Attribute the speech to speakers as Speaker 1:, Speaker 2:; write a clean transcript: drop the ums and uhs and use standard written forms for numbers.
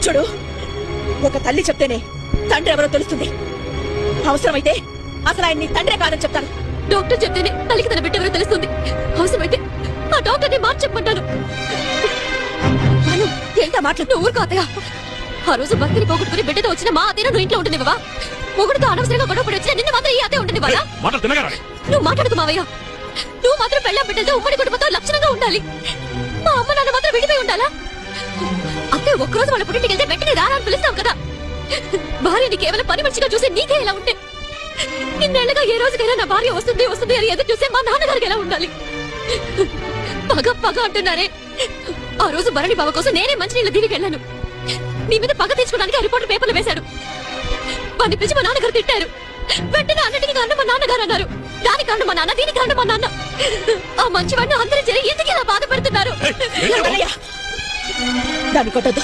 Speaker 1: చూడు, ఒక తల్లి చెప్తేనే తండ్రి ఎవరో తెలుస్తుంది. అవసరమైతే అసలు ఆయన్ని తండ్రే కాదని చెప్తాను.
Speaker 2: డాక్టర్ చెప్తేనే తల్లికి తన బిడ్డ ఎవరో తెలుస్తుంది. అవసరమైతే ఆ డాక్టర్ని మార్చి చెప్పమంటాను.
Speaker 1: ఏంటా మాటలు?
Speaker 2: నువ్వు ఊరుకో అత్తయ్య. ఆ రోజు భర్తని పోగొట్టుకుని బిడ్డతో వచ్చిన మా అత్తయ్య నువ్వు ఇంట్లో ఉంటుంది బాబా. మొగుడుతో అనవసరంగా గొడవ పడి వచ్చిన నిన్ను మాత్రం ఈ అత్తయ్య ఉంటుంది బాబా. నువ్వు మాట్లాడుకు మావయ్య. నువ్వు మాత్రం పెళ్ళాం బిడ్డలతో ఉమ్మడి కుటుంబంతో లక్షణంగా ఉండాలి. మా అమ్మ నాన్న మాత్రం విడిపోయి ఉండాలా? అత్తయ్య ఒక్కరోజు వాళ్ళ పుట్టింటికి వెళ్తే వెంటనే రారా అని పిలుస్తాం కదా. భార్యని కేవలం పని మనిషిగా చూసే నీకే ఇలా ఉంటే ఇన్నేళ్లుగా ఏ రోజుకైనా నా భార్య వస్తుంది వస్తుంది అని ఎదురు చూసే మా నాన్నగారికి ఎలా ఉండాలి? పగ పగ అంటున్నారే. ఆ రోజు భరణి బావ కోసం నేనే మంచినీళ్ళ దివికి వెళ్ళాను. నీ మీద పగ తెచ్చుకోవడానికి ఆ రిపోర్ట్ పేపర్లు వేశాడు. వాడిని పిలిచి మా నాన్నగారు తిట్టారు. వెంటనే అన్నిటికీ కారణం మా నాన్నగారు అన్నారు. దాని కారణం మా నాన్న, దీని కారణం మా నాన్న. ఆ మంచివాడిని అందరూ చేరి ఎందుకు ఇలా బాధపడుతున్నారు?
Speaker 1: దాన్ని కొట్టద్దు.